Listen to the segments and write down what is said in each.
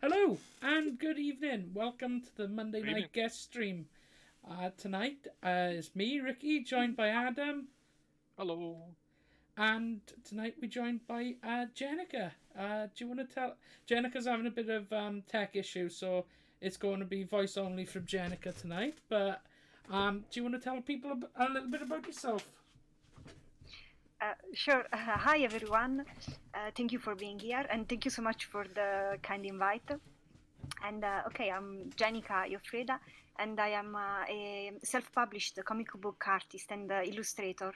Hello and good evening. Welcome to the Monday Good night evening. guest stream. Tonight is me, Ricky, joined by Adam, Hello. and tonight we're joined by Jenika. Do you want to tell? Jenika's having a bit of tech issues, so it's going to be voice only from Jenika tonight. But do you want to tell people a little bit about yourself? Sure. Hi, everyone. Thank you for being here, and thank you so much for the kind invite. And I'm Jenika Ioffreda, and I am a self-published comic book artist and illustrator.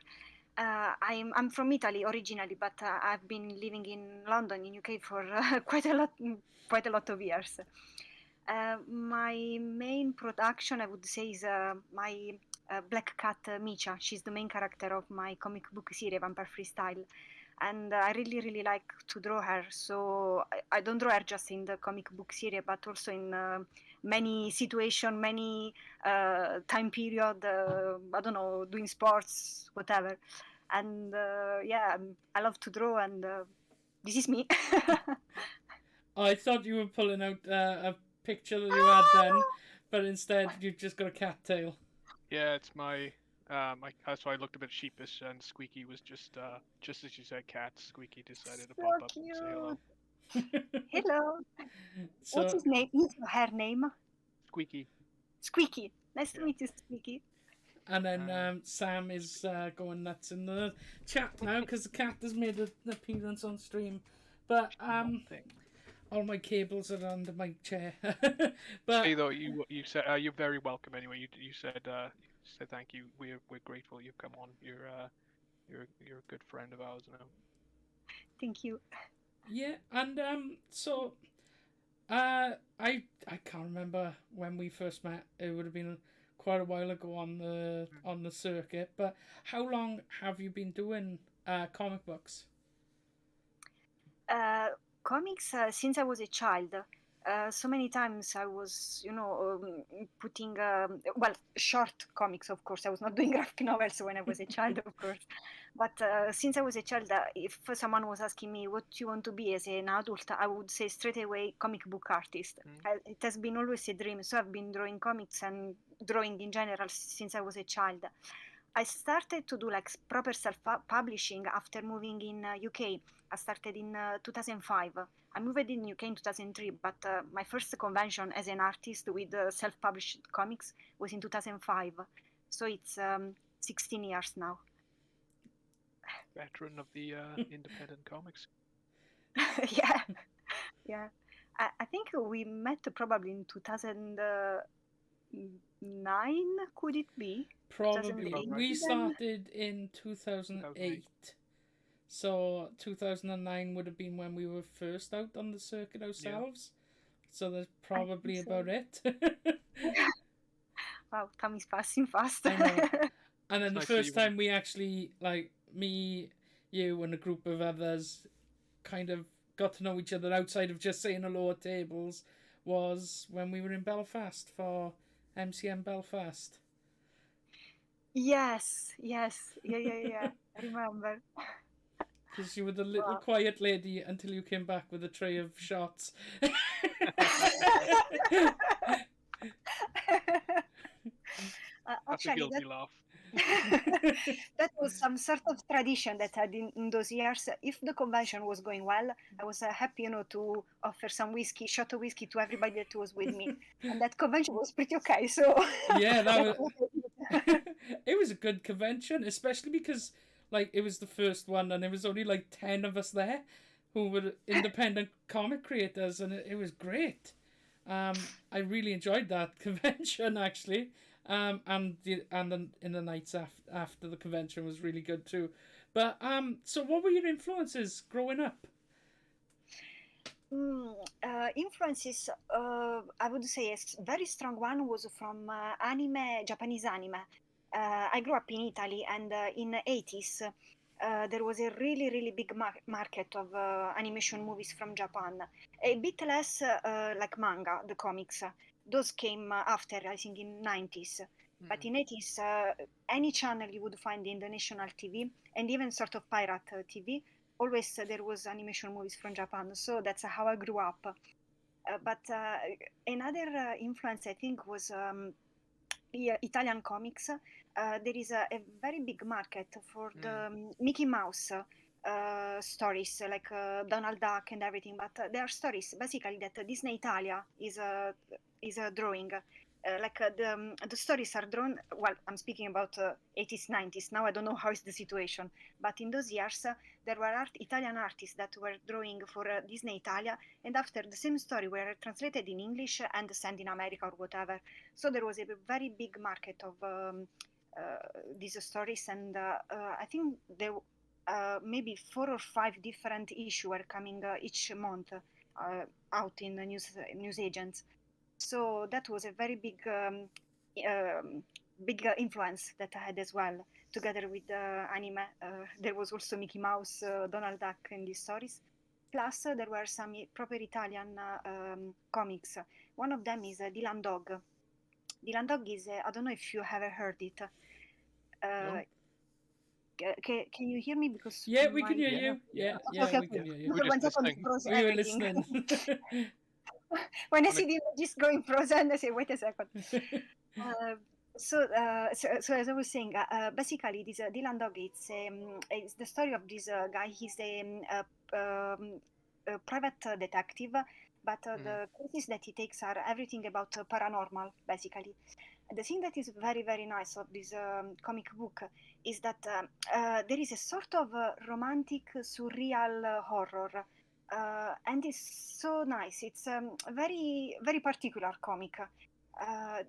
I'm from Italy originally, but I've been living in London, in UK, for quite a lot of years. My main production, I would say, is my black cat Micha. She's the main character of my comic book series, Vampire Freestyle. And I really, really like to draw her. So I don't draw her just in the comic book series, but also in many situations, many time period. I don't know, doing sports, whatever. And I love to draw, and this is me. I thought you were pulling out a picture that you had then, but instead you've just got a cat tail. Yeah, it's my. That's why I looked a bit sheepish, and Squeaky was just as you said, cat. Squeaky decided to So pop up and cute. say hello. Hello. What's So his name? His her name? Squeaky. Squeaky. Nice to Yeah. meet you, Squeaky. And then Sam is going nuts in the chat now because the cat has made an appearance on stream. But all my cables are under my chair. But Hey, though you said you're very welcome anyway. You said thank you. We're grateful you've come on. You're a good friend of ours now. Thank you. yeah, and I can't remember when we first met. It would have been quite a while ago on the circuit. But how long have you been doing comic books? Comics since I was a child. So many times I was, putting short comics. Of course, I was not doing graphic novels when I was a child, of course. But since I was a child, if someone was asking me what you want to be as an adult, I would say straight away comic book artist. It has been always a dream. So I've been drawing comics and drawing in general since I was a child. I started to do like proper self-publishing after moving in UK. I started in 2005. I moved in UK in 2003, but my first convention as an artist with self-published comics was in 2005. So it's 16 years now. Veteran of the independent comics. Yeah, yeah. I think we met probably in 2009, could it be? Probably. 2008 We then? started in 2008. So 2009 would have been when we were first out on the circuit ourselves. Yeah. So that's probably about it. Wow, time is passing fast. I know. And then the first time we actually, like, me, you, and a group of others kind of got to know each other outside of just saying hello at tables was when we were in Belfast for MCM Belfast. Yes. Yeah. I remember. Because you were the little quiet lady until you came back with a tray of shots. That's a guilty laugh. That was some sort of tradition that I had in those years. If the convention was going well, I was happy, to offer some shot of whiskey to everybody that was with me. And that convention was pretty okay. So yeah, it was a good convention, especially because it was the first one and there was only 10 of us there who were independent comic creators, and it was great. I really enjoyed that convention actually. And in the nights after the convention was really good too. But so what were your influences growing up? Influences, I would say a very strong one was from anime, Japanese anime. I grew up in Italy, and in the 80s, there was a really, really big market of animation movies from Japan. A bit less like manga, the comics. Those came after, I think, in 90s. But in 80s, any channel you would find in the national TV, and even sort of pirate TV, always there was animation movies from Japan. So that's how I grew up. But another influence, I think, was Italian comics. There is a very big market for the Mickey Mouse stories, like Donald Duck and everything. But they are stories basically that Disney Italia is drawing. The stories are drawn. Well, I'm speaking about 80s, 90s. Now I don't know how is the situation, but in those years there were Italian artists that were drawing for Disney Italia, and after the same story were translated in English and sent in America or whatever. So there was a very big market of these stories, and I think there maybe 4 or 5 different issues were coming each month out in the news agents. So that was a very big influence that I had as well, together with the anime. There was also Mickey Mouse, Donald Duck in these stories. Plus, there were some proper Italian comics. One of them is Dylan Dog. Dylan Dog is, I don't know if you ever heard it. No. Can you hear me? Because Yeah, we can hear you. Yeah, okay, we can hear you. We're just 1 second listening. froze We were everything. listening. When I see the images going frozen, I say, wait a second. So as I was saying, basically, this Dylan Dog, it's the story of this guy. He's a private detective, but the cases that he takes are everything about paranormal, basically. The thing that is very, very nice of this comic book is that there is a sort of romantic, surreal horror. And it's so nice. It's a very, very particular comic.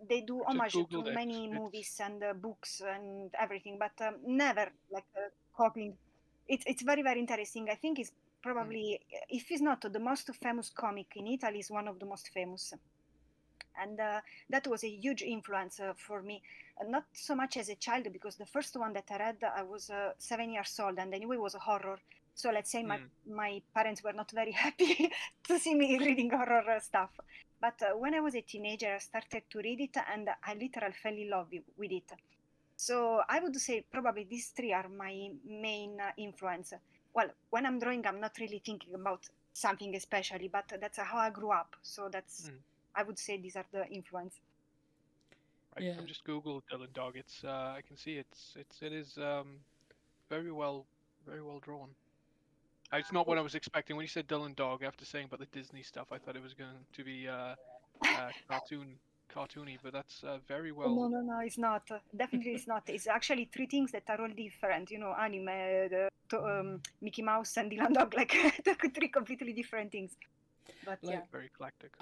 They do homage to many movies and books and everything, but never like copying. It's very, very interesting. I think it's probably, if it's not the most famous comic in Italy, is one of the most famous. And that was a huge influence for me. Not so much as a child, because the first one that I read, I was 7 years old, and anyway it was a horror. So let's say my parents were not very happy to see me reading horror stuff. But when I was a teenager, I started to read it, and I literally fell in love with it. So I would say probably these 3 are my main influence. Well, when I'm drawing, I'm not really thinking about something especially, but that's how I grew up. So that's, I would say these are the influence. Right, Yeah. I've just Googled Dylan Dog. It's I can see it is very well drawn. It's not what I was expecting when you said Dylan Dog. After saying about the Disney stuff, I thought it was going to be cartoony, but that's very well. No, it's not. Definitely, it's not. It's actually 3 things that are all different. You know, anime, Mickey Mouse, and Dylan Dog, like 3 completely different things. But Like, yeah, very eclectic.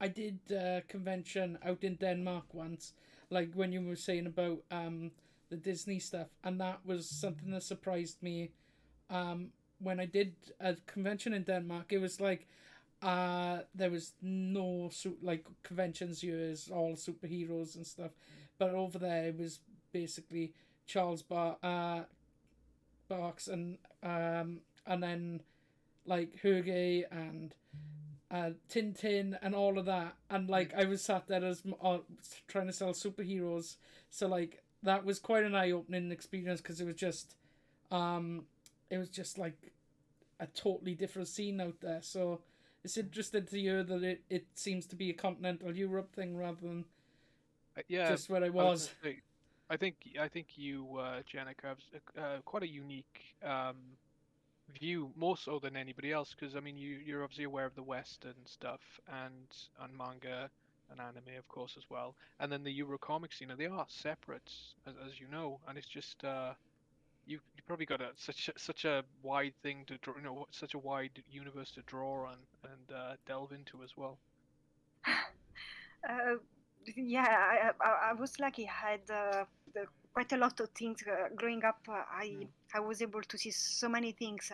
I did a convention out in Denmark once, like when you were saying about the Disney stuff, and that was something that surprised me. When I did a convention in Denmark, it was like there was no like conventions here is all superheroes and stuff, but over there it was basically Charles Barks and then like Hergé and Tintin and all of that, and like I was sat there as trying to sell superheroes, so like that was quite an eye-opening experience, because it was just like a totally different scene out there. So it's interesting to hear that it seems to be a continental Europe thing rather than just where I was. I think you, Jenika, have quite a unique view, more so than anybody else, because I mean you're obviously aware of the Western stuff and manga and anime, of course, as well, and then the Euro comic scene. They are separate, as you know, and it's just you probably got such a wide thing to draw, such a wide universe to draw on and delve into as well. Yeah, I was lucky. I had quite a lot of things growing up. I was able to see so many things.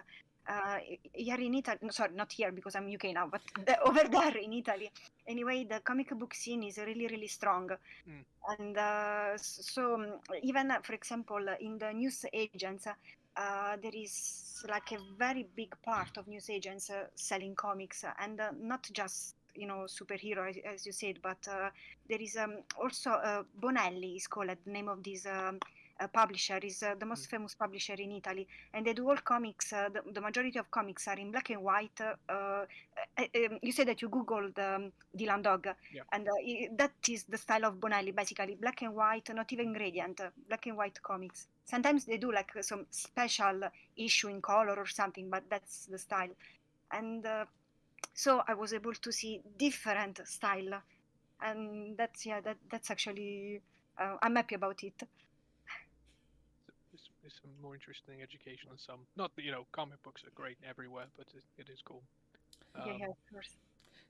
Here in Italy, no, sorry, not here because I'm UK now, but over there in Italy. Anyway, the comic book scene is really, really strong. And so even, for example, in the news agents, there is like a very big part of news agents selling comics, and not just superhero as you said, but there is also Bonelli is called the name of this publisher. Is the most famous publisher in Italy, and they do all comics. The majority of comics are in black and white. You said that you googled Dylan Dog, Yeah. and that is the style of Bonelli, basically black and white, not even gradient, black and white comics. Sometimes they do like some special issue in color or something, but that's the style. And so I was able to see different style, and that's actually I'm happy about it. It's some more interesting education than some. Not that, comic books are great everywhere, but it is cool. Yeah, of course.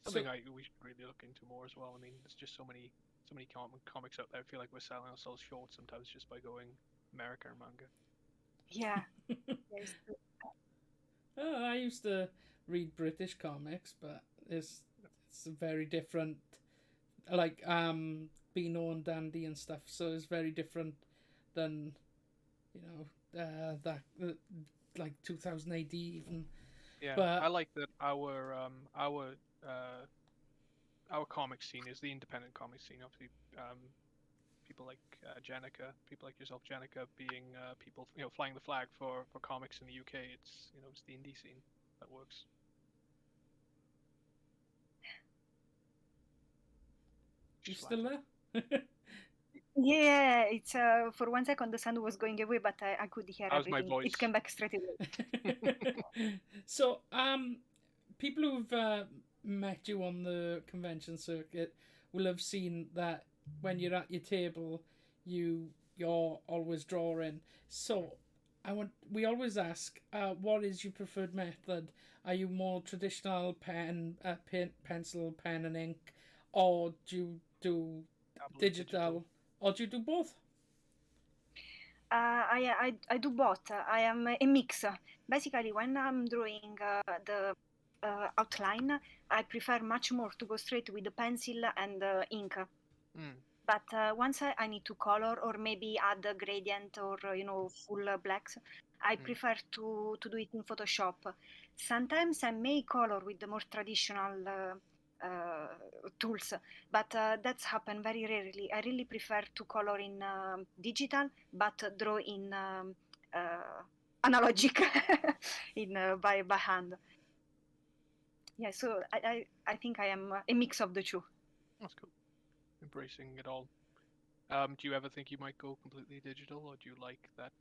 Something we should really look into more as well. I mean, there's just so many comics out there. I feel like we're selling ourselves short sometimes just by going America or manga. Yeah. Yes. I used to read British comics, but it's very different. Like Beano and Dandy and stuff, so it's very different than that like 2000 AD even. Yeah, but I like that our comic scene is the independent comic scene. Obviously, people like Jenika, people like yourself, Jenika, being people flying the flag for comics in the UK. It's it's the indie scene that works. You still there? Yeah, it's for 1 second the sound was going away, but I could hear that was everything. my voice. It came back straight away. So, people who've met you on the convention circuit will have seen that when you're at your table, you're always drawing. So, we always ask, what is your preferred method? Are you more traditional pencil, pen and ink, or do you do digital, or do you do both? I do both. I am a mix. Basically, when I'm drawing the outline, I prefer much more to go straight with the pencil and ink. But once I need to color or maybe add a gradient or full blacks, I prefer to do it in Photoshop. Sometimes I may color with the more traditional tools, but that's happened very rarely. I really prefer to color in digital, but draw in analogic, in by hand. Yeah, so I think I am a mix of the two. That's cool. Embracing it all. Do you ever think you might go completely digital, or do you like that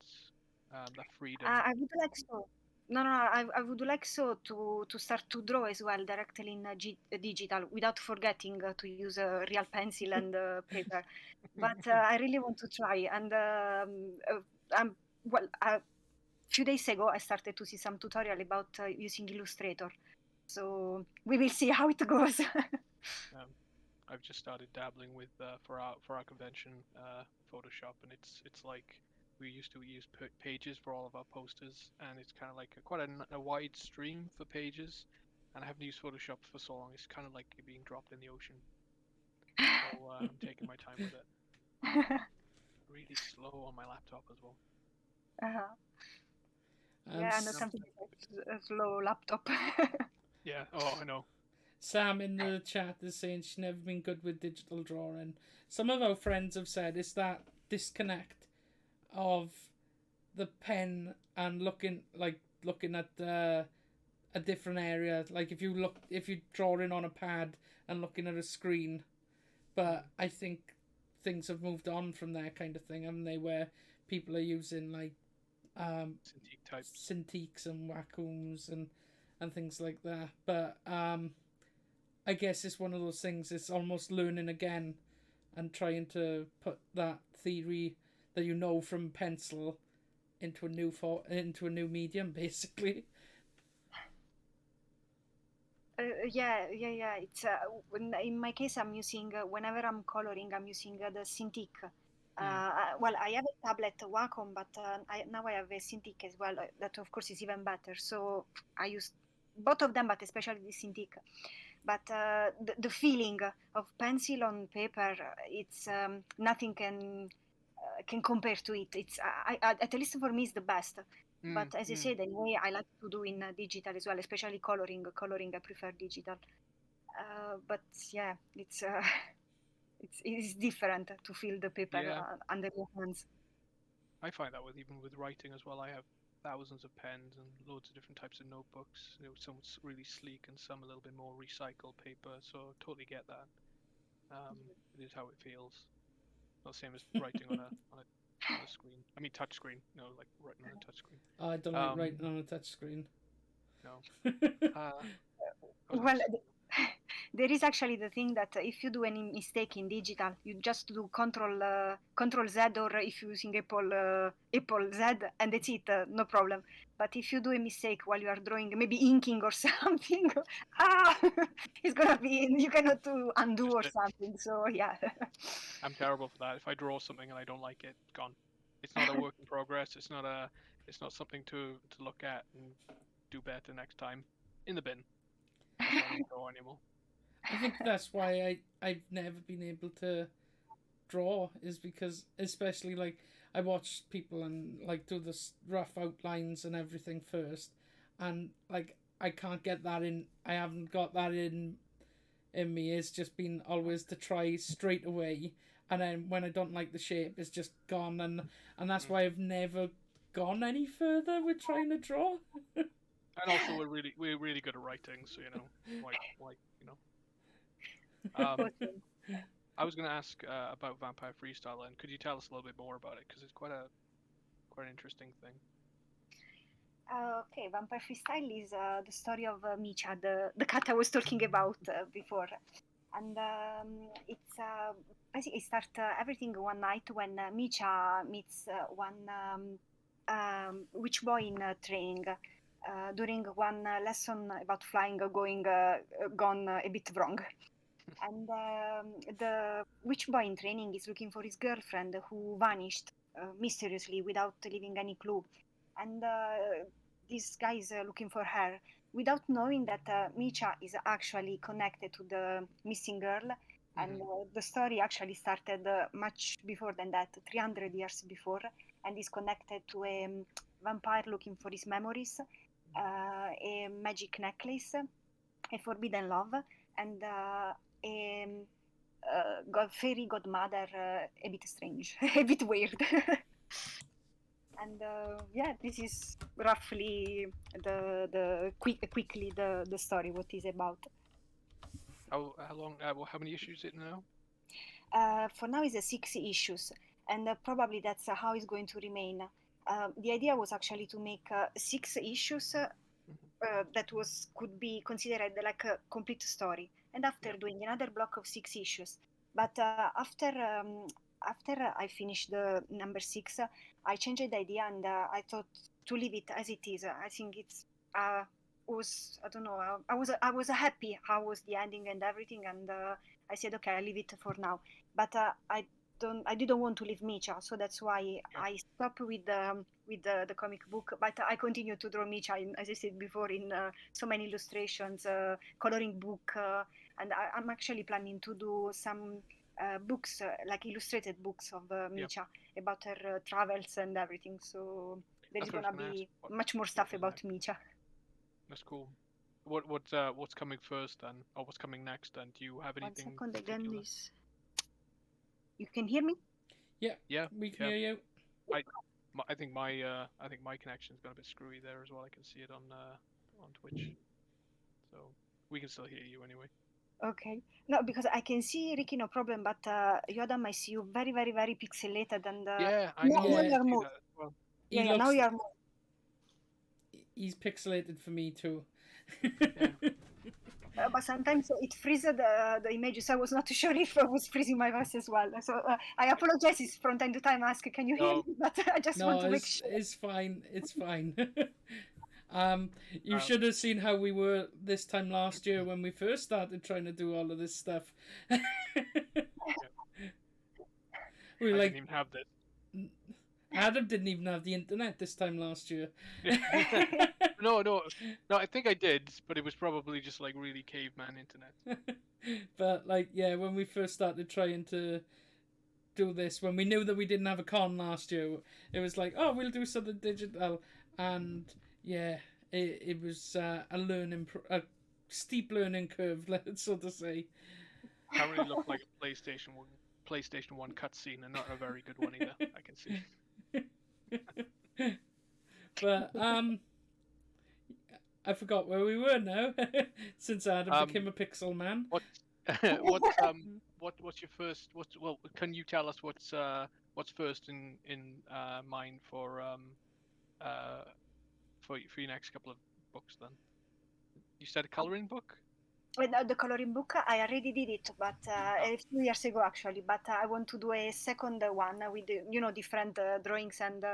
freedom? I would like so. No, I would like so to start to draw as well directly in digital without forgetting to use a real pencil and paper. But I really want to try. And a few days ago, I started to see some tutorial about using Illustrator. So we will see how it goes. I've just started dabbling with for our convention Photoshop, and it's like we used to use pages for all of our posters, and it's kind of like quite a wide stream for pages, and I haven't used Photoshop for so long. It's kind of like being dropped in the ocean. So I'm taking my time with it. Really slow on my laptop as well. Yeah, I know something like a slow laptop. Yeah. Oh, I know. Sam in the chat is saying she's never been good with digital drawing. Some of our friends have said it's that disconnect of the pen and looking at a different area. Like if you're drawing on a pad and looking at a screen. But I think things have moved on from that kind of thing, haven't they? Where people are using like Cintiqs and Wacoms and things like that. But I guess it's one of those things. It's almost learning again, and trying to put that theory that you know from pencil into a new medium, basically. Yeah. It's in my case, I'm using whenever I'm coloring, I'm using the Cintiq. Well, I have a tablet Wacom, but now I have a Cintiq as well. That of course is even better. So I use both of them, but especially the Cintiq. But the feeling of pencil on paper, it's nothing can compare to it. It's at least for me, it's the best. But as I said, anyway, I like to do in digital as well, especially coloring. Coloring, I prefer digital. But yeah, it's different to feel the paper under your hands. I find that even with writing as well. I have thousands of pens and loads of different types of notebooks. Some really sleek and some a little bit more recycled paper. So totally get that. It is how it feels. Not the same as writing on a screen. I mean, touch screen. No, like writing on a touch screen. I don't like writing on a touch screen. No. Well, there is actually the thing that if you do any mistake in digital, you just do Control Z, or if you're using Apple Z, and that's it, no problem. But if you do a mistake while you are drawing, maybe inking or something, it's gonna be, you cannot do undo or something. So yeah. I'm terrible for that. If I draw something and I don't like it, it's gone. It's not a work in progress. It's not something to look at and do better next time. In the bin. I don't draw anymore. I think that's why I've never been able to draw, is because, especially like, I watch people and like do this rough outlines and everything first, and like I can't get that in. I haven't got that in me. It's just been always to try straight away, and then when I don't like the shape, it's just gone, and that's why I've never gone any further with trying to draw. And also, we're really good at writing, so why I was going to ask about Vampire Freestyle, and could you tell us a little bit more about it, because it's quite an interesting thing. Okay, Vampire Freestyle is the story of Micha, the cat I was talking about before, and it's basically start everything one night when Micha meets one witch boy in training. During one lesson about flying gone a bit wrong. And the witch boy in training is looking for his girlfriend who vanished mysteriously without leaving any clue. And this guy is looking for her without knowing that Micha is actually connected to the missing girl. Mm-hmm. And the story actually started much before than that, 300 years before, and is connected to a vampire looking for his memories, a magic necklace, a forbidden love, and a fairy godmother, a bit strange, a bit weird. And this is roughly quickly the story, what is about. How long? How many issues is it now? For now, it's 6 issues, and probably that's how it's going to remain. The idea was actually to make 6 issues that could be considered like a complete story, and after doing another block of 6 issues. But after I finished the number 6, I changed the idea, and I thought to leave it as it is. I think it's was, I don't know, I was happy how was the ending and everything, and I said, okay, I'll leave it for now. But I didn't want to leave Micha, so that's why I stopped with the comic book. But I continue to draw Micha, as I said before, in so many illustrations, coloring book, and I'm actually planning to do some books, like illustrated books of Micha, about her travels and everything. So there's gonna be much more stuff about Micha. That's cool. What's coming first then, or what's coming next then? Do you have anything? 1 second again, please. You can hear me? Yeah, we can hear you. I think my connection's got a bit screwy there as well. I can see it on Twitch, so we can still hear you anyway. Okay. No, because I can see Ricky, no problem, but Yodam, I see you very, very, very pixelated, and I know. Now you're more. Well. Now you're more. He's pixelated for me too. But sometimes it freezes the images. I was not sure if I was freezing my voice as well. So I apologize if from time to time I ask, can you hear me? But I just want to make sure. It's fine. It's fine. You should have seen how we were this time last year when we first started trying to do all of this stuff. We I didn't even have this. Adam didn't even have the internet this time last year. No, I think I did, but it was probably just like really caveman internet. But when we first started trying to do this, when we knew that we didn't have a con last year, it was like, oh, we'll do something digital, and it was a steep learning curve, so to say. That really looked like a PlayStation 1 cutscene, and not a very good one either. I can see. But I forgot where we were now. Since Adam became a pixel man. What's your first? Well, can you tell us what's first in mind for your next couple of books then? You said a coloring book? The coloring book, I already did it, but a few years ago actually. But I want to do a second one with different drawings, and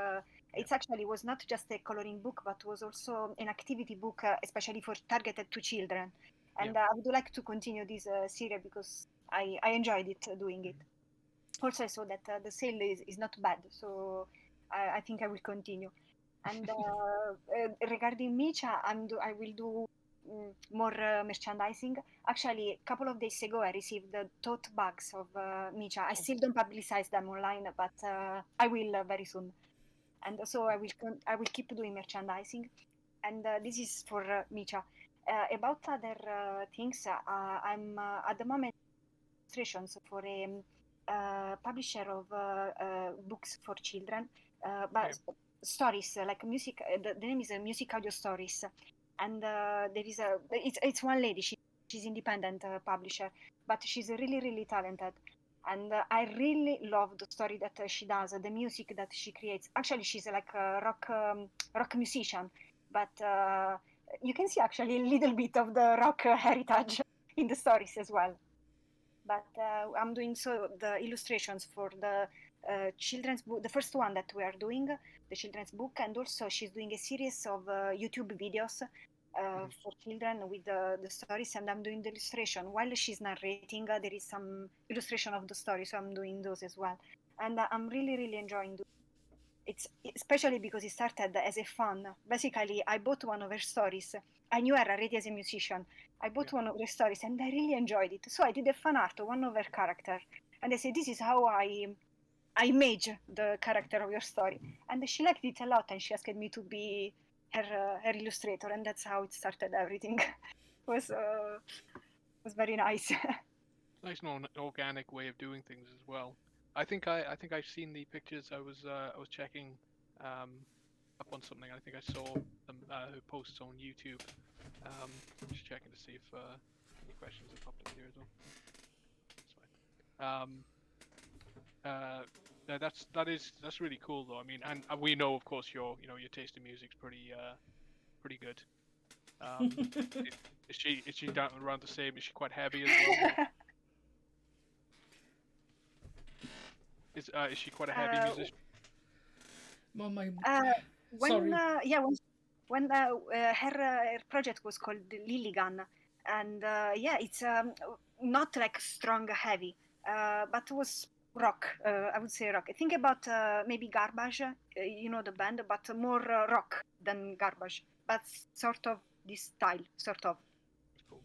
it actually was not just a coloring book, but was also an activity book, especially for targeted to children. And I would like to continue this series because I enjoyed it doing it. Also, I saw that the sale is not bad, so I think I will continue. And regarding Micha, I will do more merchandising. Actually, a couple of days ago, I received the tote bags of Micha. I still don't publicize them online, but I will very soon. And so I will keep doing merchandising. And this is for Micha. About other things, I'm at the moment illustrations for a publisher of books for children, but stories like music. The name is Music Audio Stories, and there is it's one lady. She's independent publisher, but she's really really talented, and I really love the story that she does, the music that she creates. Actually, she's like a rock musician, but you can see actually a little bit of the rock heritage in the stories as well. But I'm doing the illustrations for the children's book, the first one that we are doing, the children's book, and also she's doing a series of YouTube videos for children with the stories, and I'm doing the illustration. While she's narrating, there is some illustration of the story, so I'm doing those as well. And I'm really, really enjoying it's especially because it started as a fun. Basically, I bought one of her stories. I knew her already as a musician. I bought one of her stories and I really enjoyed it. So I did a fan art of one of her characters. And I said, this is how I image the character of your story. And she liked it a lot and she asked me to be her illustrator. And that's how it started everything. It was very nice. Nice and organic way of doing things as well. I think I've seen the pictures. I was checking up on something. I think I saw them, her posts on YouTube. Just checking to see if any questions have popped in here as well. That's really cool though. I mean, and we know of course your taste in music's pretty good. Is she down around the same? Is she quite heavy as well? Is she quite a heavy musician? When her project was called Lilligan, and it's not like strong heavy, but it was rock. I would say rock. Think about maybe Garbage, the band, but more rock than Garbage, but sort of this style, sort of. Cool.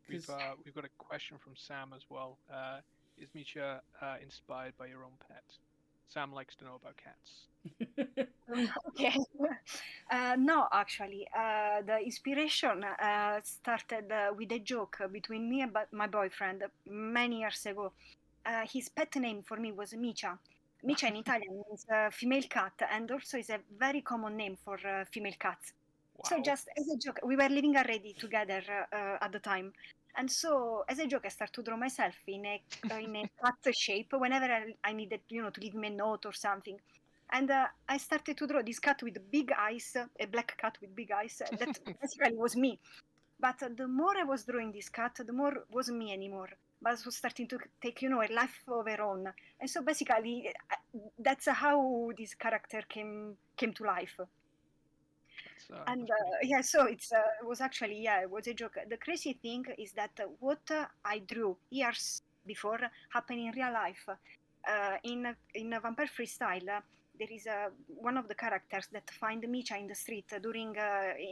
We've got a question from Sam as well. Is Micha inspired by your own pet? Sam likes to know about cats. Okay. No, actually, the inspiration started with a joke between me and my boyfriend many years ago. His pet name for me was Micha. Micha in Italian means female cat, and also is a very common name for female cats. Wow. So just as a joke, we were living already together at the time. And so, as a joke, I started to draw myself in a cat shape whenever I needed, to leave me a note or something. And I started to draw this cat with big eyes, a black cat with big eyes. That basically was me. But the more I was drawing this cat, the more it wasn't me anymore. But it was starting to take, a life of her own. And so basically, that's how this character came to life. So it was actually, it was a joke. The crazy thing is that what I drew years before happened in real life. In a Vampire Freestyle, there is one of the characters that find Micha in the street during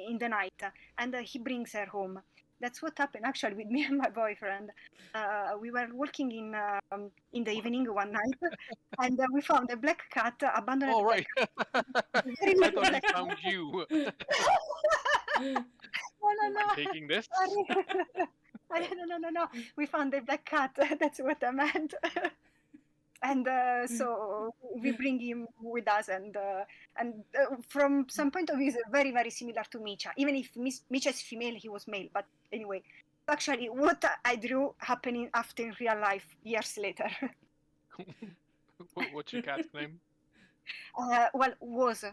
in the night, and he brings her home. That's what happened actually with me and my boyfriend. We were walking in the evening one night, and we found a black cat abandoned. Oh right. I thought he found you. No. I'm taking this. No. We found a black cat. That's what I meant. And so we bring him with us, and from some point of view, he's very, very similar to Micha. Even if Micha is female, he was male. But anyway, actually, what I drew happening after in real life years later. What's your cat's name? Well, was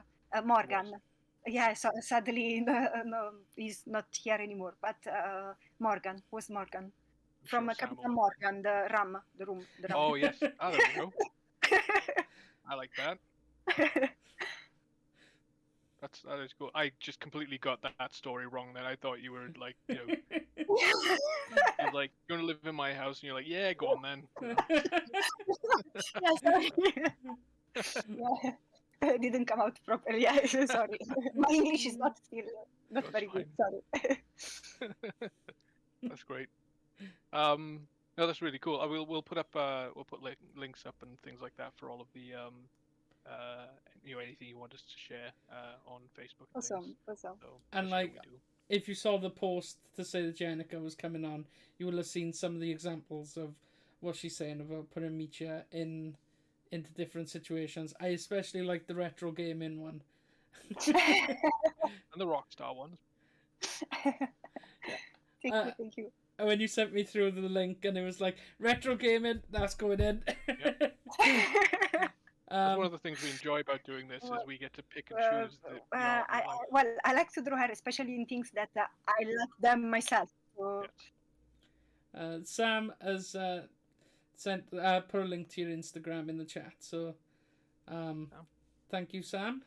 Morgan. Yeah, so sadly, no, he's not here anymore. But Morgan was Morgan. From Captain Morgan, the ram. Oh, yes. Oh, there we go. I like that. That is cool. I just completely got that story wrong then. I thought you were like, you're like, you want to live in my house? And you're like, yeah, go on then. Yeah, sorry. Yeah. Didn't come out properly. Yeah, sorry. My English is not very good. Sorry. That's great. No, that's really cool. We'll put up links up and things like that for all of the anything you want us to share on Facebook. Awesome. So, and like, if you saw the post to say that Jenika was coming on, you will have seen some of the examples of what she's saying about putting Micha into different situations. I especially like the retro gaming one. And the Rockstar ones. Thank you. When you sent me through the link and it was like retro gaming, that's going in. Yep. That's one of the things we enjoy about doing this is we get to pick and choose. I like to draw her, especially in things that I like them myself. So. Yes. Sam has put a link to your Instagram in the chat, so thank you, Sam.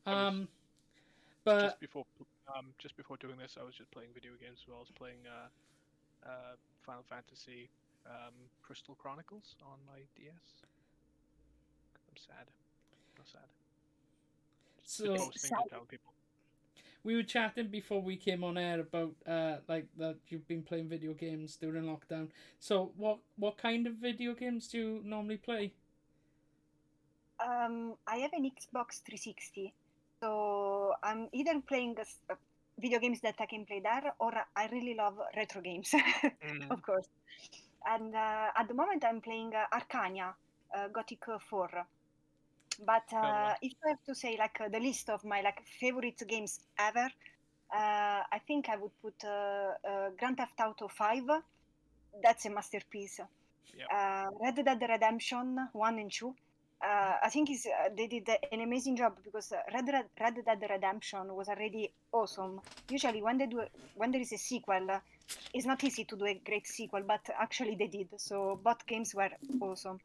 But just before doing this, I was just playing video games as well. I was playing Final Fantasy Crystal Chronicles on my DS. I'm sad. I'm sad. So people. We were chatting before we came on air about like that you've been playing video games during lockdown. So what kind of video games do you normally play? I have an Xbox 360, so I'm either playing video games that I can play there, or I really love retro games, of course. And at the moment I'm playing Arcania, Gothic 4. But if I have to say like the list of my like favorite games ever, I think I would put Grand Theft Auto 5. That's a masterpiece. Yep. Red Dead Redemption 1 and 2. I think they did an amazing job because Red Dead Redemption was already awesome. Usually when there is a sequel, it's not easy to do a great sequel, but actually they did. So both games were awesome.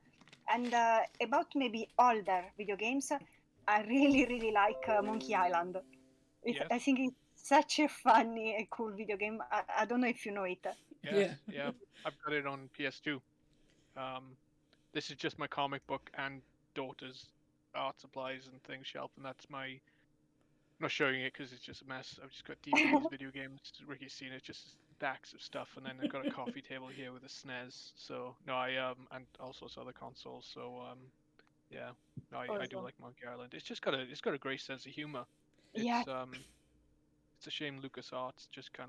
And about maybe older video games, I really, really like Monkey Island. Yes. I think it's such a funny and cool video game. I don't know if you know it. Yes, yeah. I've got it on PS2. This is just my comic book and daughter's art supplies and things shelf, and that's my... I'm not showing it because it's just a mess. I've just got DVDs, video games. Ricky's seen it, just stacks of stuff, and then I've got a coffee table here with a SNES. So no, and also some other consoles. So yeah, no, I do like Monkey Island. It's just got a great sense of humor. Yeah. It's a shame LucasArts just got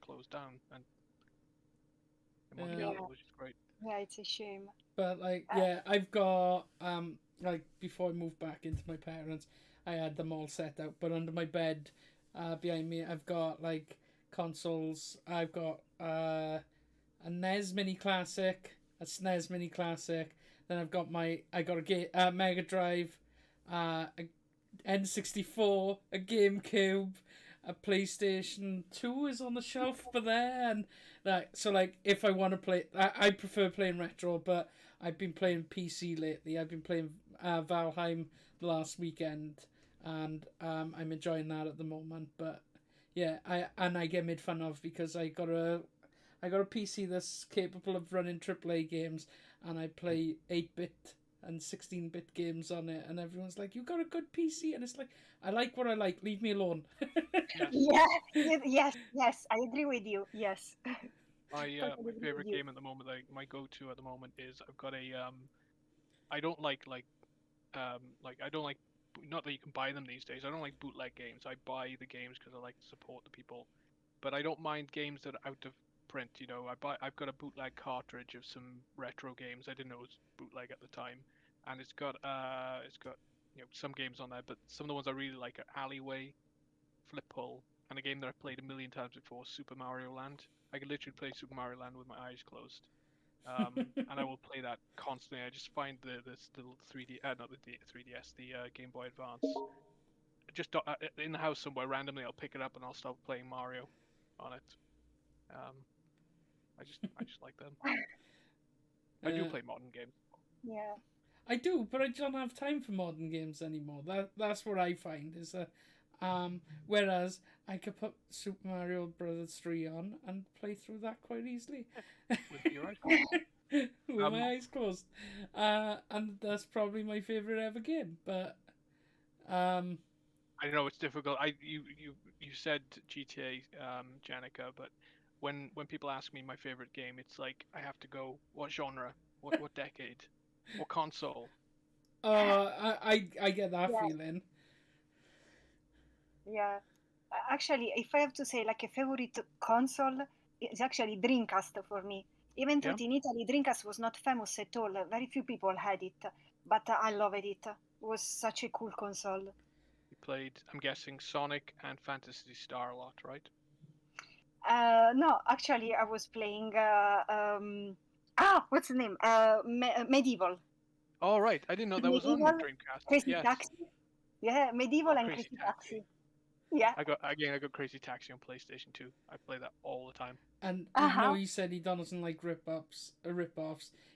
closed down, and Monkey Island was just great. Yeah, it's a shame. But like, yeah, I've got like before I moved back into my parents', I had them all set out. But under my bed, behind me, I've got like consoles. I've got a NES Mini Classic, a SNES Mini Classic. Then I got a Mega Drive, a N64, a GameCube, a PlayStation 2 is on the shelf for there, and so like if I want to play, I prefer playing retro, but I've been playing PC lately. I've been playing Valheim the last weekend, and I'm enjoying that at the moment. But yeah, I get made fun of because I got a PC that's capable of running AAA games, and I play 8-bit and 16-bit games on it, and everyone's like, "You got a good PC," and it's like, I like what I like. Leave me alone. Yes, I agree with you. Yes. My favorite game at the moment, my go-to at the moment is I've got a I don't like I don't like, not that you can buy them these days. I don't like bootleg games. I buy the games because I like to support the people, but I don't mind games that are out of print. I've got a bootleg cartridge of some retro games. I didn't know it was bootleg at the time, and it's got some games on there, but some of the ones I really like are Alleyway, Flip Pull, and a game that I've played a million times before, Super Mario Land. I could literally play Super Mario Land with my eyes closed. And I will play that constantly. I just find this little 3D, not the 3DS, the Game Boy Advance, just in the house somewhere randomly. I'll pick it up and I'll start playing Mario on it. I just like them. I do play modern games. Yeah. I do, but I don't have time for modern games anymore. That's what I find is that. Whereas I could put Super Mario Brothers 3 on and play through that quite easily. With your eyes closed. With my eyes closed. And that's probably my favourite ever game. But I know it's difficult. You said GTA, Jenika, but when people ask me my favourite game, it's like I have to go, what genre? What decade? What console? I get that feeling. Yeah. Actually, if I have to say like a favorite console, it's actually Dreamcast for me. Even though in Italy, Dreamcast was not famous at all. Very few people had it, but I loved it. It was such a cool console. You played, I'm guessing, Sonic and Phantasy Star a lot, right? No, actually, I was playing. What's the name? Medieval. Oh, right. I didn't know that was on the Dreamcast. Crazy Taxi. Yeah, Medieval and Crazy Taxi. Yeah. I got Crazy Taxi on PlayStation 2. I play that all the time. And even though he said he doesn't like rip-offs,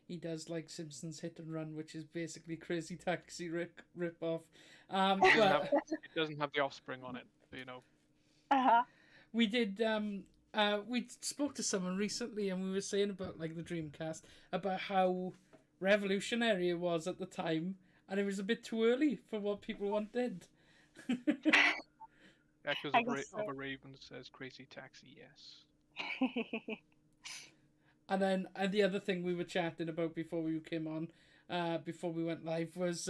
he does like Simpsons Hit and Run, which is basically Crazy Taxi rip-off. It doesn't have the Offspring on it, but We did. We spoke to someone recently, and we were saying about like the Dreamcast, about how revolutionary it was at the time, and it was a bit too early for what people wanted. Echoes of a Raven says Crazy Taxi, yes. And the other thing we were chatting about before we came on, before we went live, was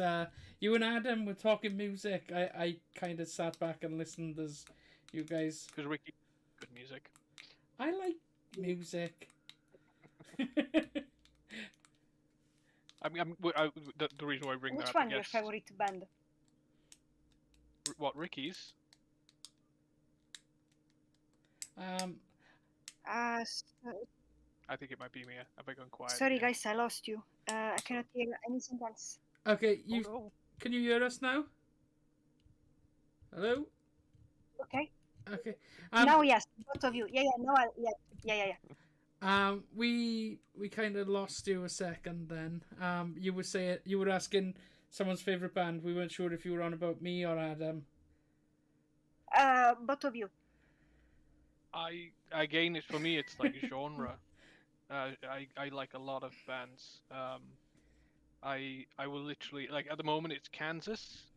you and Adam were talking music. I kind of sat back and listened as you guys. Because Ricky, good music. I like music. The reason why I bring Which that one up. your favorite band? What, Ricky's? I think it might be me. Have I gone quiet? Sorry, guys, I lost you. I cannot hear anything else. Okay, can you hear us now? Hello? Okay. Okay. Now, yes, both of you. Yeah. We kind of lost you a second then. You were asking someone's favorite band. We weren't sure if you were on about me or Adam. Both of you. For me, it's like a genre. I like a lot of bands. I will literally, like, at the moment it's Kansas.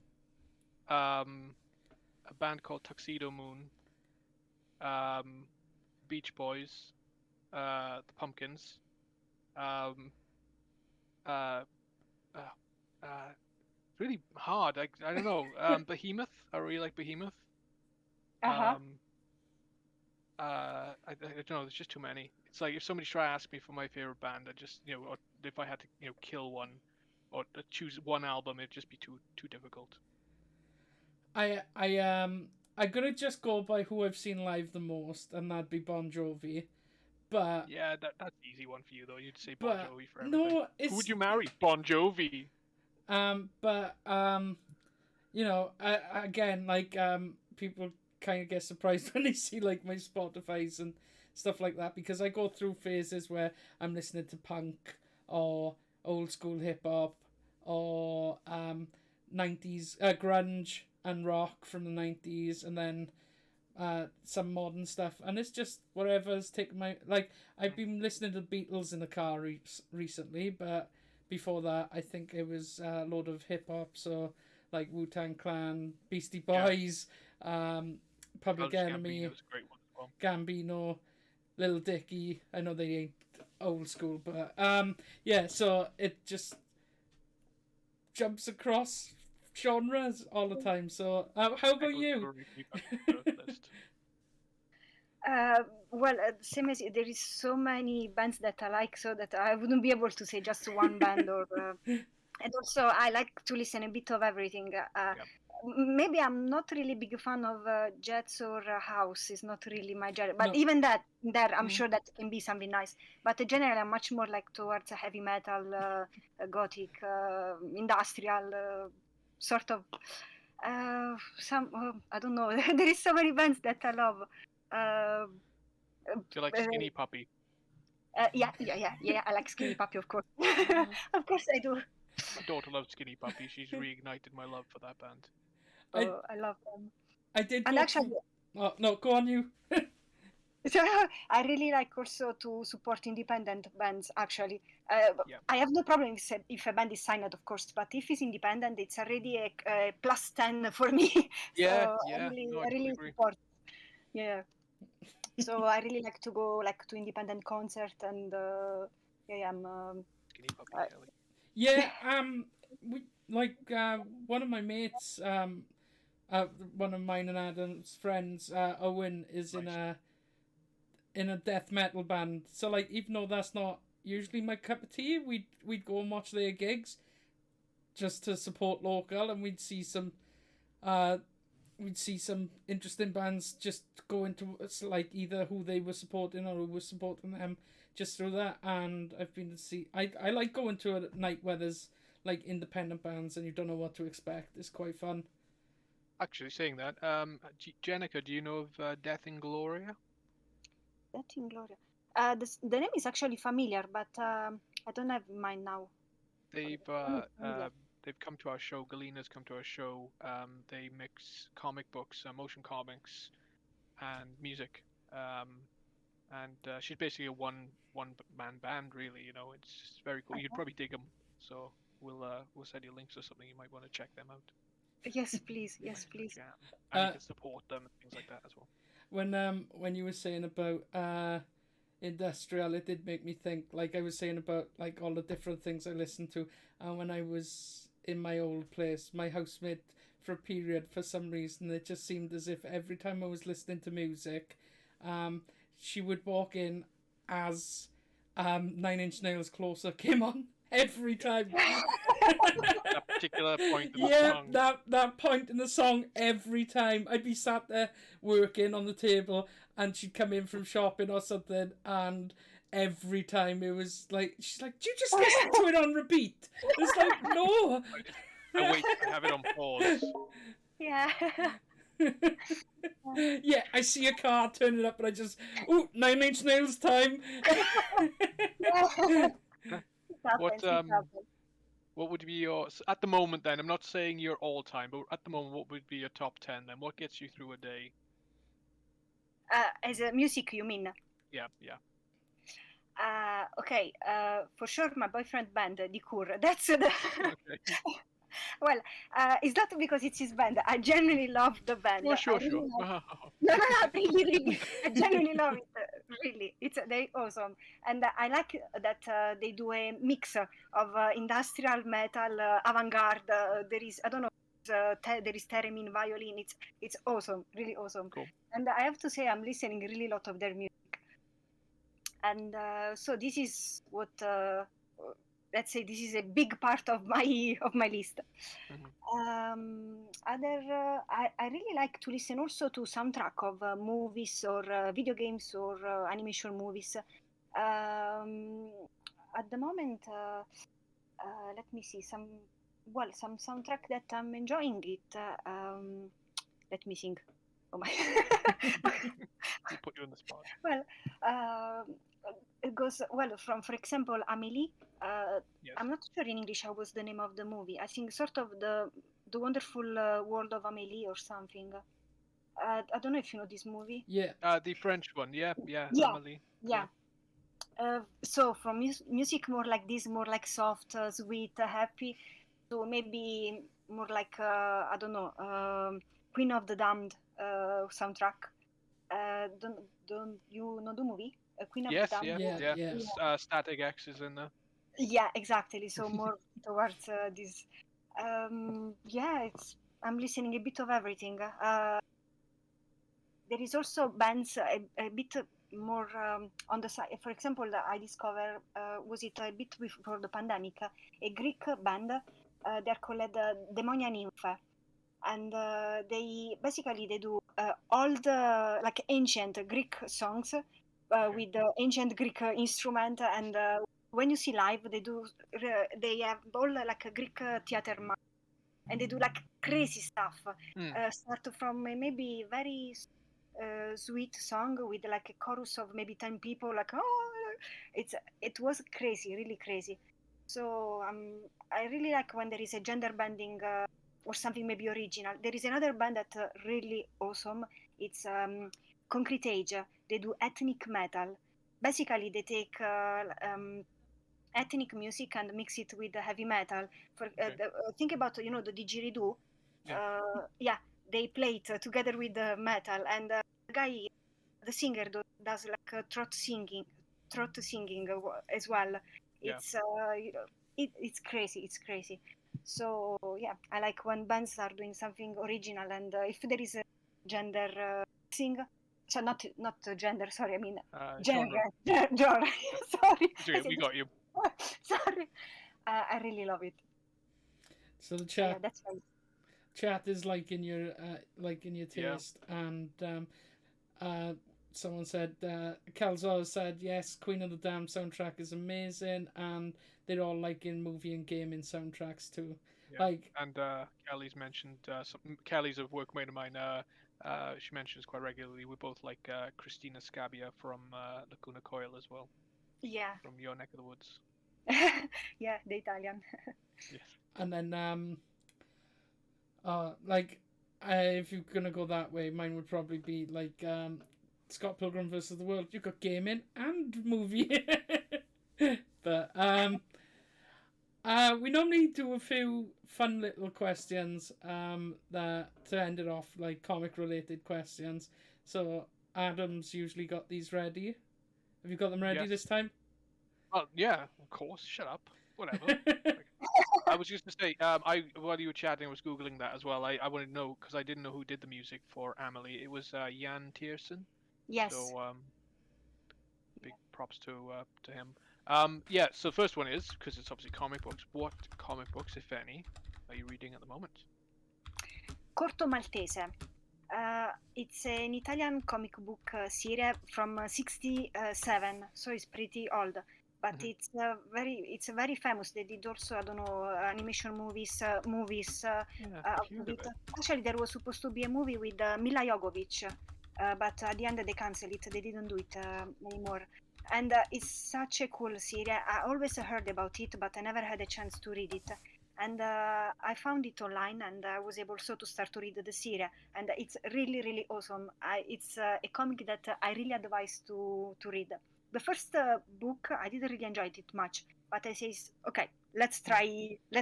A band called Tuxedo Moon. Beach Boys. The Pumpkins. Really hard. I don't know. Behemoth. I really like Behemoth. I don't know. There's just too many. It's like if somebody tried to ask me for my favorite band, I just or if I had to kill one, or choose one album, it'd just be too difficult. I'm gonna just go by who I've seen live the most, and that'd be Bon Jovi. But yeah, that's an easy one for you though. You'd say Bon Jovi for everything. No, who would you marry? Bon Jovi. Again, like people kind of get surprised when they see like my Spotify's and stuff like that, because I go through phases where I'm listening to punk or old school hip hop or 90s grunge and rock from the 90s, and then some modern stuff, and it's just whatever's taken my, like, I've been listening to the Beatles in the car recently, but before that I think it was a load of hip hop, so like Wu-Tang Clan, Beastie Boys, Public Enemy, Gambino's a great one as well. Gambino, Lil Dicky. I know they ain't old school, but so it just jumps across genres all the time. So how about you? Well, same as you, there is so many bands that I like, so that I wouldn't be able to say just one band or. And also, I like to listen a bit of everything. Maybe I'm not really big fan of jazz or house. It's not really my genre. But No. even that, there, I'm sure that can be something nice. But generally, I'm much more like towards heavy metal, gothic, industrial, sort of. I don't know. There is so many bands that I love. Do you like Skinny Puppy? Yeah. I like Skinny Puppy, of course. Of course, I do. My daughter loves Skinny Puppy. She's reignited my love for that band. I love them. I did. And actually, oh, no, go on you. so I really like also to support independent bands. Actually, I have no problem if a band is signed, of course. But if it's independent, it's already a plus 10 for me. Yeah, so yeah. I really support. Yeah. So I really like to go to independent concert and I'm. Skinny Puppy. Yeah, we one of my mates, one of mine and Adam's friends, Owen, is in a death metal band. So like, even though that's not usually my cup of tea, we'd go and watch their gigs, just to support local, and we'd see some interesting bands just go into like either who they were supporting or who was supporting them. Just through that, and I've been to see. I like going to a night where there's like independent bands and you don't know what to expect. It's quite fun. Actually, saying that, Jenika, do you know of Death in Gloria? Death in Gloria. The name is actually familiar, but I don't have mine now. They've come to our show. Galina's come to our show. They mix comic books, motion comics, and music. And she's basically a one-man band, really. It's very cool. You'd probably dig them. So we'll send you links or something. You might want to check them out. Yes, please. Yes, please. Yeah, and you can support them and things like that as well. When you were saying about industrial, it did make me think. Like I was saying about like all the different things I listened to, and when I was in my old place, my housemate for a period, for some reason, it just seemed as if every time I was listening to music, she would walk in as 9 Inch Nails Closer came on every time. That particular point in the song. that point in the song every time. I'd be sat there working on the table and she'd come in from shopping or something, and every time it was like, she's like, do you just listen to it on repeat? It's like, no. I wait to have it on pause. Yeah. Yeah, I see a car turning up and I just, 9 Inch Nails time. What would be your, at the moment then, I'm not saying your all time, but at the moment, what would be your top 10 then? What gets you through a day? As a music, you mean? Yeah. Okay, for sure, my boyfriend band, Dikur. That's the. Okay. Well, it's not because it's his band. I genuinely love the band. Oh, sure. No, really. I genuinely love it. Really, they're awesome, and I like that they do a mix of industrial metal, avant-garde. There is, I don't know, there is theremin, violin. It's awesome, really awesome. Cool. And I have to say, I'm listening really a lot of their music, and so this is what. Let's say this is a big part of my list. Mm-hmm. I really like to listen also to soundtrack of movies or video games or animation movies. At the moment, let me see some soundtrack that I'm enjoying it. Let me think. Oh my! We put you on the spot. Well, it goes well from, for example, Amélie. Yes. I'm not sure in English how was the name of the movie. I think sort of the Wonderful World of Amélie or something. I don't know if you know this movie. Yeah. The French one. Yeah. Amélie. Yeah. So from music more like this, more like soft, sweet, happy. So maybe more like I don't know, Queen of the Damned soundtrack. Don't you know the movie? Queen of the Damned. Yeah. Static X is in there. Yeah, exactly. So more towards this. I'm listening a bit of everything. there is also bands a bit more on the side. For example, I discovered was it a bit before the pandemic, a Greek band. They're called Demonia Nymphe, and they do all the like ancient Greek songs with the ancient Greek instrument, and when you see live, they have all like a Greek theater, and they do like crazy stuff. Start from maybe very sweet song with like a chorus of maybe 10 people, like it was crazy, really crazy. So I really like when there is a gender bending or something maybe original. There is another band that really awesome. It's Concrete Age. They do ethnic metal. Basically, they take ethnic music and mix it with the heavy metal. Think about the didgeridoo. Yeah, they play it together with the metal, and the guy, the singer, does like throat singing as well. It's it's crazy. It's crazy. So yeah, I like when bands are doing something original, and if there is a gender thing. So not gender. Sorry, I mean genre. Genre. Sorry. We got you. Sorry. I really love it. So the chat. Yeah, that's right. Chat is liking your taste, and someone said Calzo said yes, Queen of the Dam soundtrack is amazing, and they're all liking movie and gaming soundtracks too. And Kelly's mentioned Kelly's a workmate of mine. She mentions quite regularly. We both like Christina Scabbia from Lacuna Coil as well. Yeah. From your neck of the woods. Yeah, the Italian. Yes. And then if you're gonna go that way, mine would probably be like Scott Pilgrim versus the World. You got gaming and movie. But we normally do a few fun little questions that to end it off, like comic related questions. So Adam's usually got these ready. Have you got them ready this time? Oh yeah, of course. Shut up. Whatever. I was just to say, while you were chatting, I was googling that as well. I wanted to know because I didn't know who did the music for Amelie. It was Jan Tiersen. Yes. So big props to him. So first one is because it's obviously comic books. What comic books, if any, are you reading at the moment? Corto Maltese. It's an Italian comic book series from '67, so it's pretty old. But it's very famous. They did also, I don't know, animation movies. Actually, there was supposed to be a movie with Mila Jovovich, but at the end they canceled it. They didn't do it anymore. And it's such a cool series. I always heard about it, but I never had a chance to read it. And I found it online, and I was able also to start to read the series. And it's really, really awesome. It's a comic that I really advise to read. The first book, I didn't really enjoy it much, but I says, okay, let's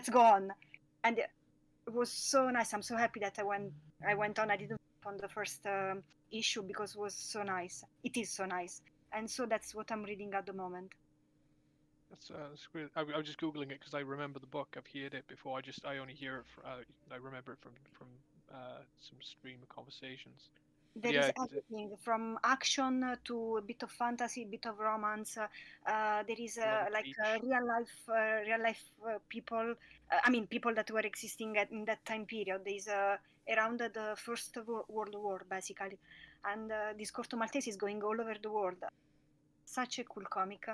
go on. And it was so nice. I'm so happy that I went on. I didn't on the first issue because it was so nice. It is so nice. And so that's what I'm reading at the moment. That's great. I was just googling it because I remember the book. I've heard it before. I only hear it. I remember it from some stream of conversations. There is everything from action to a bit of fantasy, a bit of romance. There is real life people. People that were existing in that time period. There is around the First World War, basically, and this Corto Maltese is going all over the world. Such a cool comic.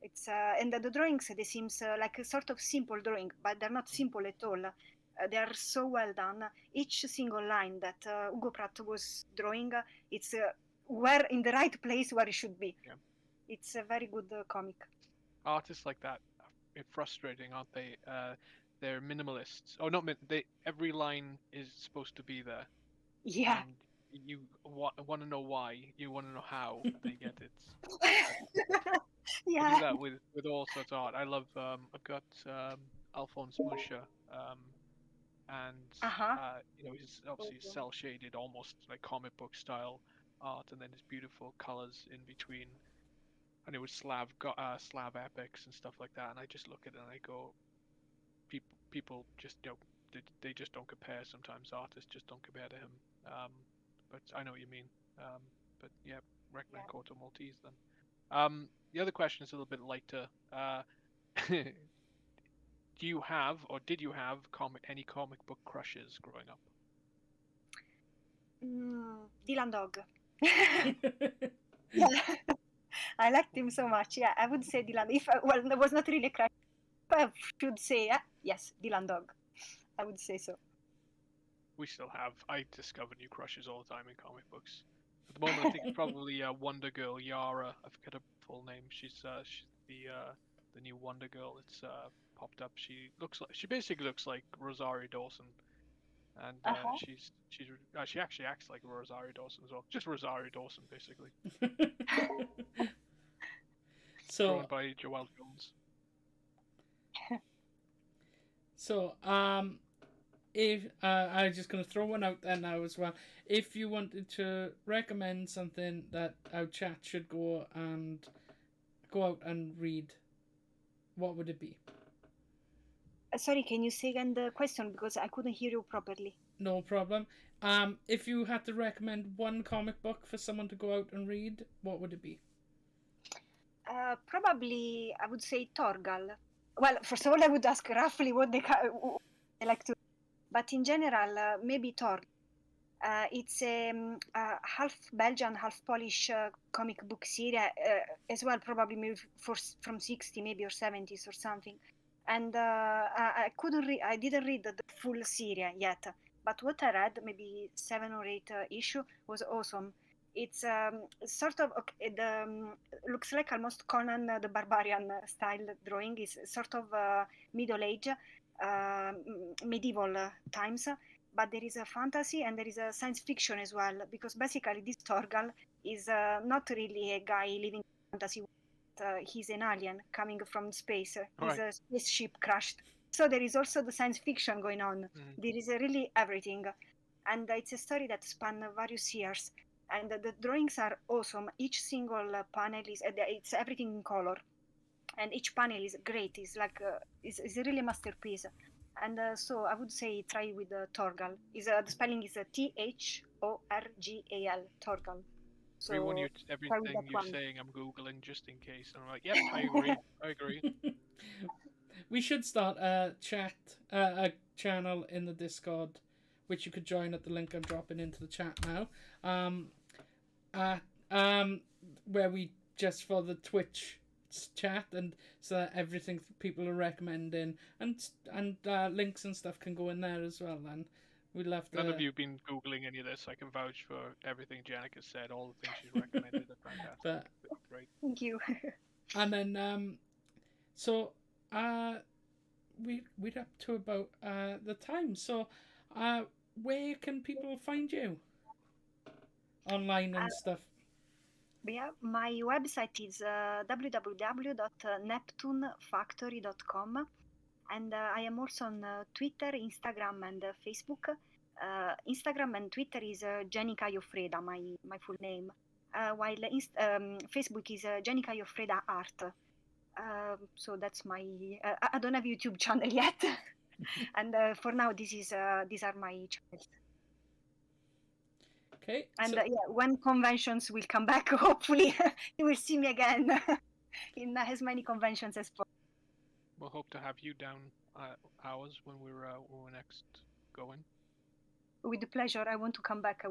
It's and the drawings, they seems like a sort of simple drawing, but they're not simple at all. They are so well done. Each single line that Ugo Pratt was drawing, it's where in the right place where it should be. Yeah. It's a very good comic. Artists like that are frustrating, aren't they? They're minimalists. Oh, not every line is supposed to be there. Yeah. And you want to know why. You want to know how they get it. Yeah. I do that with all sorts of art. I love. I've got Alphonse Musha. He's obviously cell shaded, almost like comic book style art, and then his beautiful colors in between. And it was Slav epics and stuff like that. And I just look at it and I go, people just they just don't compare. Sometimes artists just don't compare to him. But I know what you mean. But yeah, recommend Koto Maltese then. The other question is a little bit lighter. Do you have, or did you have, any comic book crushes growing up? Dylan Dog. Yeah, I liked him so much. Yeah, I would say Dylan. Well, there was not really a crush. I should say yes, Dylan Dog. I would say so. We still have. I discover new crushes all the time in comic books. At the moment, I think it's probably Wonder Girl Yara. I forget her full name. She's the new Wonder Girl. It's popped up. She basically looks like Rosario Dawson, and she actually acts like Rosario Dawson as well. Just Rosario Dawson, basically. Drawn by Joelle Jones. So, if I was just going to throw one out there now as well. If you wanted to recommend something that our chat should go out and read, what would it be? Sorry, can you say again the question, because I couldn't hear you properly? No problem. If you had to recommend one comic book for someone to go out and read, what would it be? Probably, I would say Torgal. Well, first of all, I would ask roughly what they like to, but in general, maybe Torgal. It's a half Belgian, half Polish comic book series, as well, probably maybe from 60, maybe, or 70s or something. And I didn't read the full series yet, but what I read, maybe 7 or 8 issue, was awesome. It's sort of looks like almost Conan the Barbarian style drawing. Is sort of Middle Age, medieval times, but there is a fantasy and there is a science fiction as well, because basically this Torgal is not really a guy living in fantasy. He's an alien coming from space. His spaceship crashed. So there is also the science fiction going on. There is really everything, and it's a story that spans various years. And the drawings are awesome. Each single panel it's everything in color, and each panel is great. It's like is really a masterpiece. And so I would say try with Torgal. The spelling is Thorgal. Torgal. So everything you're saying, I'm Googling just in case. And I'm like, yep, I agree. We should start a channel in the Discord, which you could join at the link I'm dropping into the chat now. Where we just for the Twitch chat, and so that everything people are recommending and links and stuff can go in there as well. And we'd love to. None of you've been Googling any of this. I can vouch for everything Jenika said. All the things she's recommended are fantastic. Great. Thank you. And then we're up to about the time. So where can people find you online and stuff? Yeah, my website is www.neptunefactory.com, and I am also on Twitter, Instagram, and Facebook. Instagram and Twitter is Jenika Ioffreda, my full name, while Facebook is Jenika Ioffreda Art. So that's my. I don't have YouTube channel yet, and for now these are my channels. Okay. And when conventions will come back, hopefully you will see me again in as many conventions as possible. We'll hope to have you down ours when we're next going. With pleasure. I want to come back. I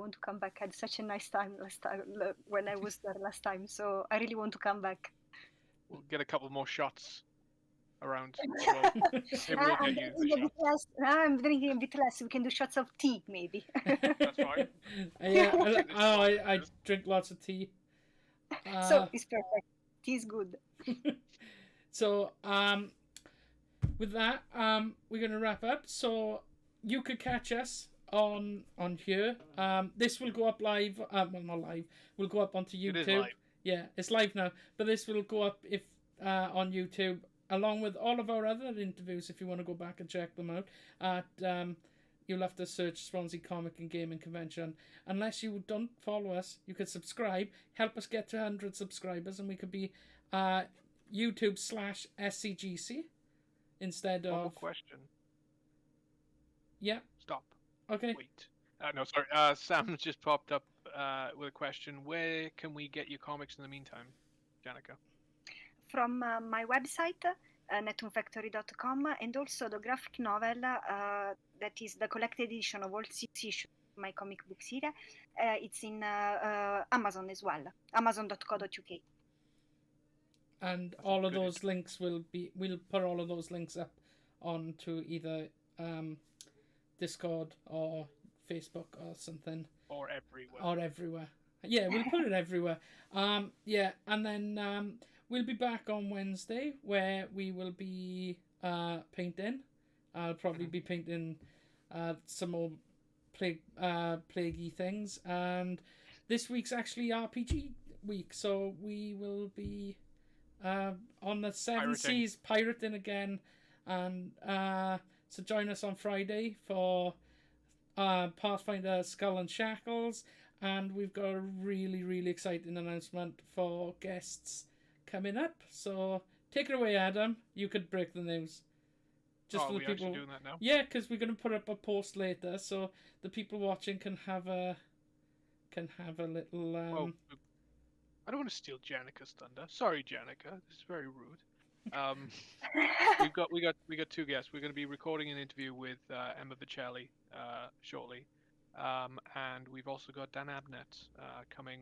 had such a nice time last time when I was there last time. So I really want to come back. We'll get a couple more shots around. I'm drinking a bit less. We can do shots of tea, maybe. That's fine. Yeah, I drink lots of tea. So it's perfect. Tea is good. So, with that, we're gonna wrap up. So you could catch us on here. This will go up live. Well, not live. We'll go up onto YouTube. It is live. Yeah, it's live now. But this will go up on YouTube, along with all of our other interviews, if you want to go back and check them out. You'll have to search Swansea Comic and Gaming Convention. Unless you don't follow us, you could subscribe, help us get to 100 subscribers, and we could be YouTube/SCGC instead of... One more question. Yeah. Stop. Okay. Wait. No, sorry. Sam's just popped up with a question. Where can we get your comics in the meantime, Jenika? From my website, netumfactory.com, and also the graphic novel that is the collected edition of all 6 issues of my comic book series. It's in Amazon as well, amazon.co.uk. And all of those links we'll put all of those links up onto either Discord or Facebook or something. Or everywhere. Yeah, we'll put it everywhere. Yeah, and then we'll be back on Wednesday where we will be painting. I'll probably be painting some more plaguey things. And this week's actually RPG week, so we will be on the Seven Seas pirating again. And so join us on Friday for Pathfinder Skull and Shackles. And we've got a really, really exciting announcement for guests coming up. So take it away, Adam. You could break the news. Just for the people. Actually doing that now? Yeah, because we're going to put up a post later, so the people watching can have a little. I don't want to steal Janika's thunder. Sorry, Jenika. This is very rude. We got 2 guests. We're going to be recording an interview with Emma Vicelli shortly. And we've also got Dan Abnett coming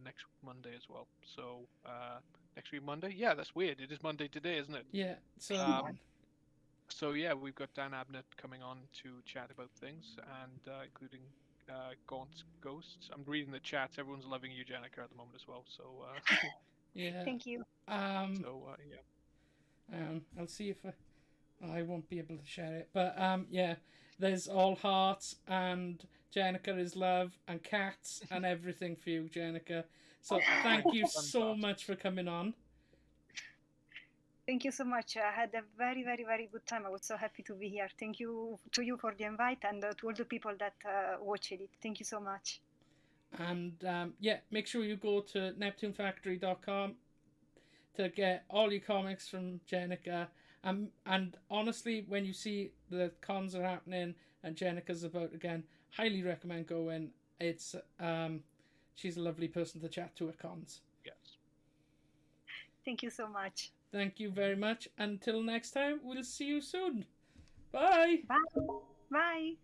next Monday as well. So next week Monday? Yeah, that's weird. It is Monday today, isn't it? Yeah. So yeah, we've got Dan Abnett coming on to chat about things, and including Gaunt's Ghosts. I'm reading the chats. Everyone's loving you, Jenika, at the moment as well. So yeah. Thank you. Yeah. I'll see if I won't be able to share it, but yeah. There's all hearts, and Jenika is love, and cats, and everything for you, Jenika. So thank you so much for coming on. Thank you so much. I had a very, very, very good time. I was so happy to be here. Thank you to you for the invite, and to all the people that watched it. Thank you so much. And yeah, make sure you go to neptunefactory.com to get all your comics from Jenika. And honestly, when you see the cons are happening and Jenika's about again, highly recommend going. It's she's a lovely person to chat to at cons. Yes. Thank you so much. Thank you very much. Until next time, we'll see you soon. Bye. Bye. Bye.